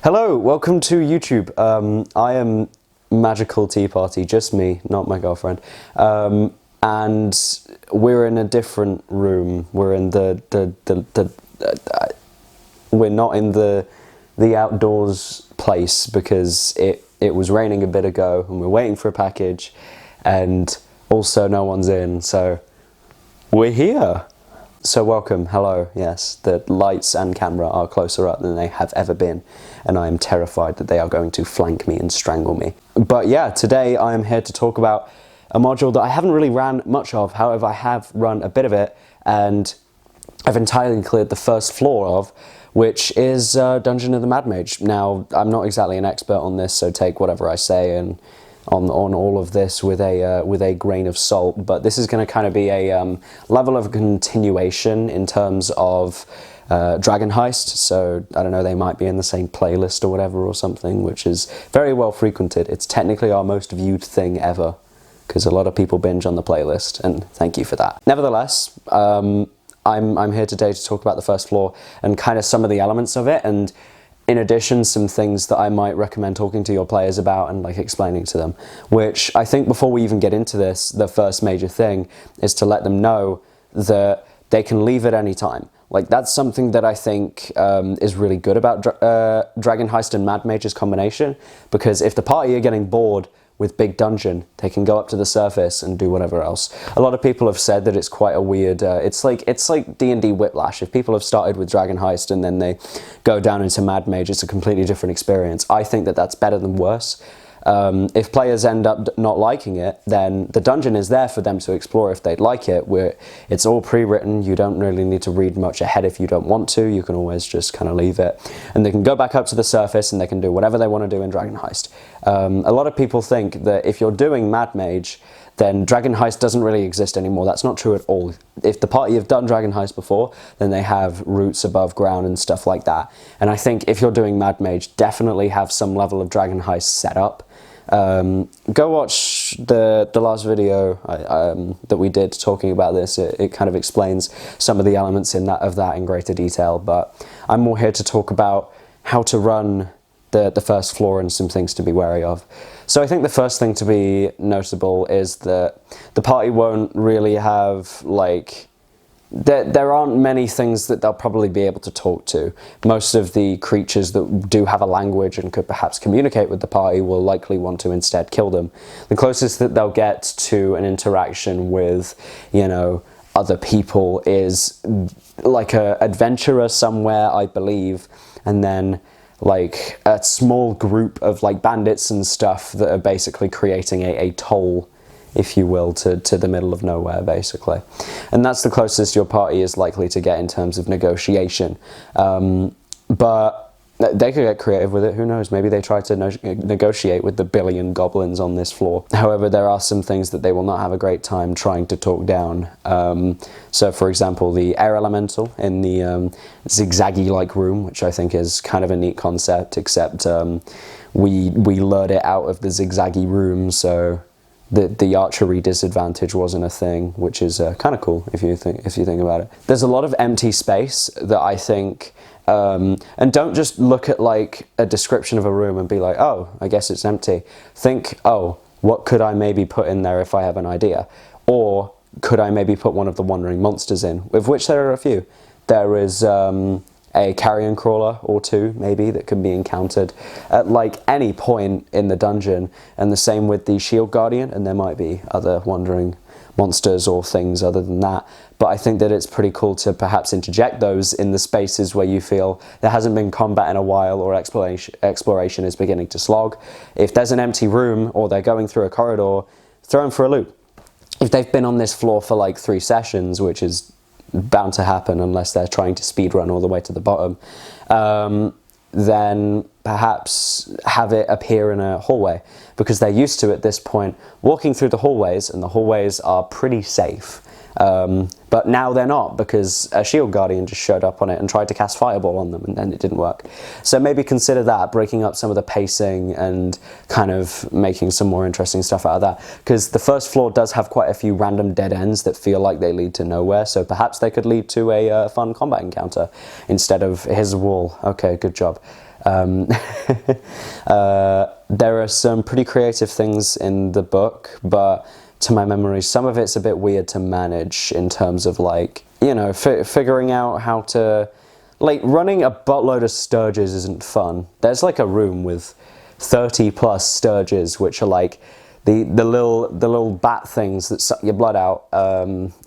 Hello, welcome to YouTube. I am Magical Tea Party, just me, not my girlfriend. And we're in a different room. We're in we're not in the outdoors place because it was raining a bit ago and we're waiting for a package, and also no one's in, so we're here. So welcome, hello, yes, the lights and camera are closer up than they have ever been, and I am terrified that they are going to flank me and strangle me. But yeah, today I am here to talk about a module that I haven't really ran much of. However, I have run a bit of it, and I've entirely cleared the first floor of, which is Dungeon of the Mad Mage. Now, I'm not exactly an expert on this, so take whatever I say and on all of this with a grain of salt, but this is going to kind of be a level of continuation in terms of Dragon Heist. So I don't know, they might be in the same playlist or whatever or something, which is very well frequented. It's technically our most viewed thing ever because a lot of people binge on the playlist, and thank you for that. Nevertheless, I'm here today to talk about the first floor and kind of some of the elements of it, and in addition, some things that I might recommend talking to your players about and like explaining to them, which I think before we even get into this, the first major thing is to let them know that they can leave at any time. Like, that's something that I think is really good about Dragon Heist and Mad Mage's combination, because if the party are getting bored with Big Dungeon, they can go up to the surface and do whatever else. A lot of people have said that it's quite a weird, it's like D&D Whiplash. If people have started with Dragon Heist and then they go down into Mad Mage, it's a completely different experience. I think that that's better than worse. If players end up not liking it, then the dungeon is there for them to explore if they'd like it. It's all pre-written, you don't really need to read much ahead if you don't want to, you can always just kind of leave it. And they can go back up to the surface and they can do whatever they want to do in Dragon Heist. A lot of people think that if you're doing Mad Mage, then Dragon Heist doesn't really exist anymore. That's not true at all. If the party have done Dragon Heist before, then they have routes above ground and stuff like that. And I think if you're doing Mad Mage, definitely have some level of Dragon Heist set up. Go watch the last video that we did talking about this. It kind of explains some of the elements of that in greater detail, but I'm more here to talk about how to run the first floor and some things to be wary of. So I think the first thing to be noticeable is that the party won't really have, like, there aren't many things that they'll probably be able to talk to. Most of the creatures that do have a language and could perhaps communicate with the party will likely want to instead kill them. The closest that they'll get to an interaction with, you know, other people is like a adventurer somewhere, I believe, and then like a small group of like bandits and stuff that are basically creating a toll, if you will, to the middle of nowhere, basically. And that's the closest your party is likely to get in terms of negotiation. But they could get creative with it, who knows? Maybe they try to negotiate with the billion goblins on this floor. However, there are some things that they will not have a great time trying to talk down. So for example, the air elemental in the zigzaggy-like room, which I think is kind of a neat concept, except we lured it out of the zigzaggy room, so the archery disadvantage wasn't a thing, which is kind of cool if you think about it. There's a lot of empty space that I think, and don't just look at like a description of a room and be like, oh, I guess it's empty. Think, oh, what could I maybe put in there if I have an idea? Or could I maybe put one of the wandering monsters in, of which there are a few. There is a carrion crawler or two, maybe, that can be encountered at like any point in the dungeon, and the same with the shield guardian, and there might be other wandering monsters or things other than that, but I think that it's pretty cool to perhaps interject those in the spaces where you feel there hasn't been combat in a while or exploration is beginning to slog. If there's an empty room or they're going through a corridor, throw them for a loop. If they've been on this floor for like 3 sessions, which is bound to happen unless they're trying to speedrun all the way to the bottom, then perhaps have it appear in a hallway, because they're used to, at this point, walking through the hallways, and the hallways are pretty safe. But now they're not, because a shield guardian just showed up on it and tried to cast fireball on them, and then it didn't work. So maybe consider that, breaking up some of the pacing and kind of making some more interesting stuff out of that, because the first floor does have quite a few random dead ends that feel like they lead to nowhere, so perhaps they could lead to a fun combat encounter instead of here's a wall. Okay, good job. There are some pretty creative things in the book, but to my memory, some of it's a bit weird to manage in terms of like, you know, figuring out how to, like, running a buttload of Sturges isn't fun. There's like a room with 30 plus Sturges, which are like the little bat things that suck your blood out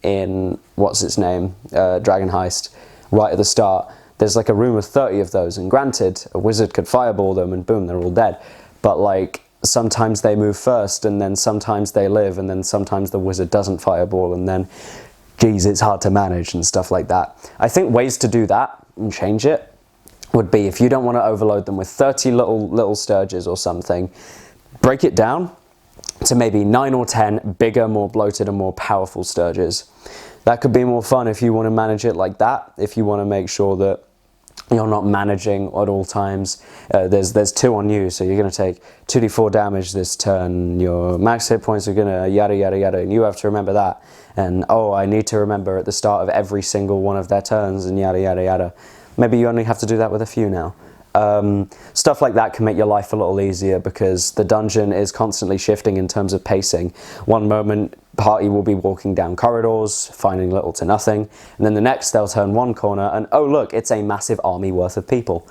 in, what's its name, Dragon Heist, right at the start. There's like a room of 30 of those, and granted, a wizard could fireball them and boom, they're all dead. But like, sometimes they move first, and then sometimes they live, and then sometimes the wizard doesn't fireball, and then, geez, it's hard to manage and stuff like that. I think ways to do that and change it would be, if you don't want to overload them with 30 little Sturges or something, break it down to maybe 9 or 10 bigger, more bloated and more powerful Sturges. That could be more fun if you want to manage it like that, if you want to make sure that you're not managing at all times. There's 2 on you, so you're going to take 2d4 damage this turn, your max hit points are going to yada yada yada, and you have to remember that. And oh, I need to remember at the start of every single one of their turns, and yada yada yada. Maybe you only have to do that with a few now. Stuff like that can make your life a little easier, because the dungeon is constantly shifting in terms of pacing. One moment, party will be walking down corridors, finding little to nothing, and then the next they'll turn one corner and oh look, it's a massive army worth of people.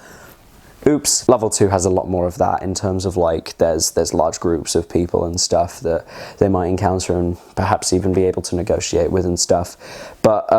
Oops. Level 2 has a lot more of that in terms of like, there's large groups of people and stuff that they might encounter and perhaps even be able to negotiate with and stuff. But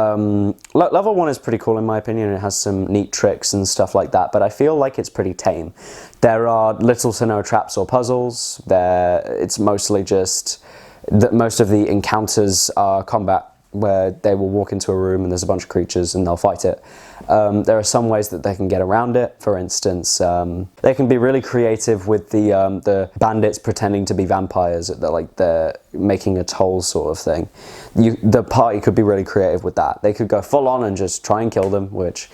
level 1 is pretty cool in my opinion. It has some neat tricks and stuff like that, but I feel like it's pretty tame. There are little to no traps or puzzles. It's mostly just that most of the encounters are combat, where they will walk into a room and there's a bunch of creatures and they'll fight it. There are some ways that they can get around it. For instance, they can be really creative with the bandits pretending to be vampires. They're making a toll sort of thing. The party could be really creative with that. They could go full on and just try and kill them, which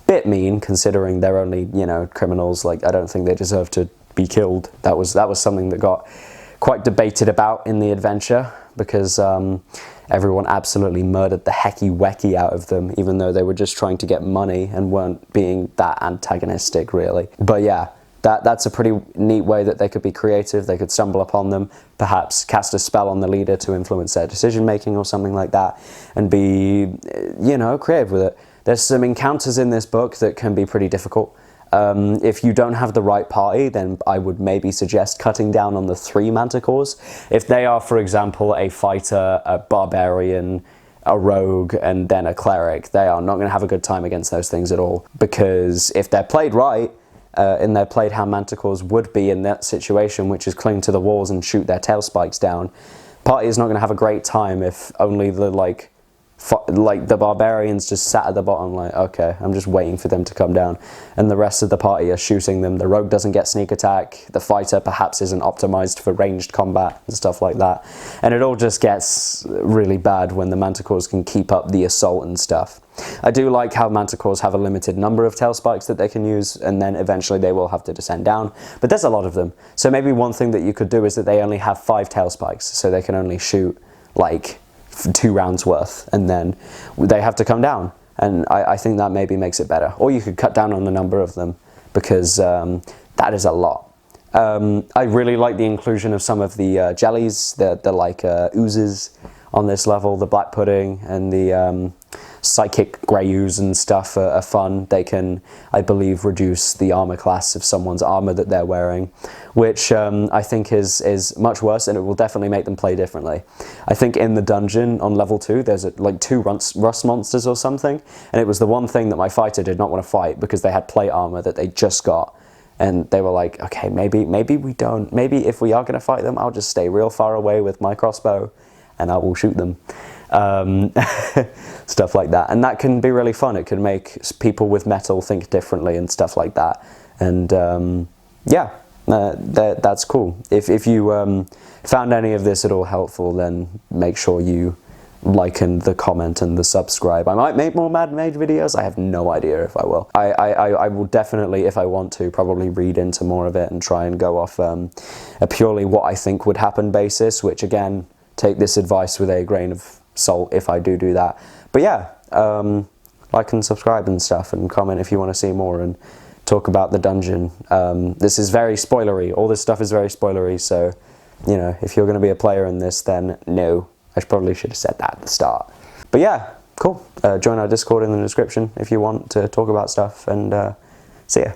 bit mean considering they're only, you know, criminals. Like, I don't think they deserve to be killed. That was something that got quite debated about in the adventure, because everyone absolutely murdered the hecky-wecky out of them, even though they were just trying to get money and weren't being that antagonistic, really. But yeah, that's a pretty neat way that they could be creative. They could stumble upon them, perhaps cast a spell on the leader to influence their decision-making or something like that, and be, you know, creative with it. There's some encounters in this book that can be pretty difficult. If you don't have the right party, then I would maybe suggest cutting down on the 3 manticores. If they are, for example, a fighter, a barbarian, a rogue, and then a cleric, they are not going to have a good time against those things at all. Because if they're played right, and they're played how manticores would be in that situation, which is cling to the walls and shoot their tail spikes down, party is not going to have a great time if only the, like the barbarians just sat at the bottom like, okay, I'm just waiting for them to come down, and the rest of the party are shooting them. The rogue doesn't get sneak attack, the fighter perhaps isn't optimized for ranged combat and stuff like that, and it all just gets really bad when the manticores can keep up the assault and stuff. I do like how manticores have a limited number of tail spikes that they can use, and then eventually they will have to descend down, but there's a lot of them. So maybe one thing that you could do is that they only have 5 tail spikes, so they can only shoot like 2 rounds worth, and then they have to come down, and I think that maybe makes it better. Or you could cut down on the number of them, because that is a lot. I really like the inclusion of some of the jellies, the like oozes on this level. The black pudding and the psychic grey ooze and stuff are fun. They can, I believe, reduce the armor class of someone's armor that they're wearing, which I think is much worse, and it will definitely make them play differently. I think in the dungeon on level 2 there's like 2 rust monsters or something, and it was the one thing that my fighter did not want to fight because they had plate armor that they just got, and they were like, okay, maybe we don't, maybe if we are going to fight them, I'll just stay real far away with my crossbow and I will shoot them. Stuff like that, and that can be really fun. It can make people with metal think differently and stuff like that, and yeah, that's cool. If you found any of this at all helpful, then make sure you like and the comment and the subscribe. I might make more Mad Mage videos. I have no idea if I will. I will definitely, if I want to, probably read into more of it and try and go off a purely what I think would happen basis, which again, take this advice with a grain of salt if I do that. But yeah, like and subscribe and stuff, and comment if you want to see more, and talk about the dungeon. This is very spoilery. All this stuff is very spoilery, so, you know, if you're going to be a player in this, then no. I probably should have said that at the start. But yeah, cool. Join our Discord in the description if you want to talk about stuff, and see ya.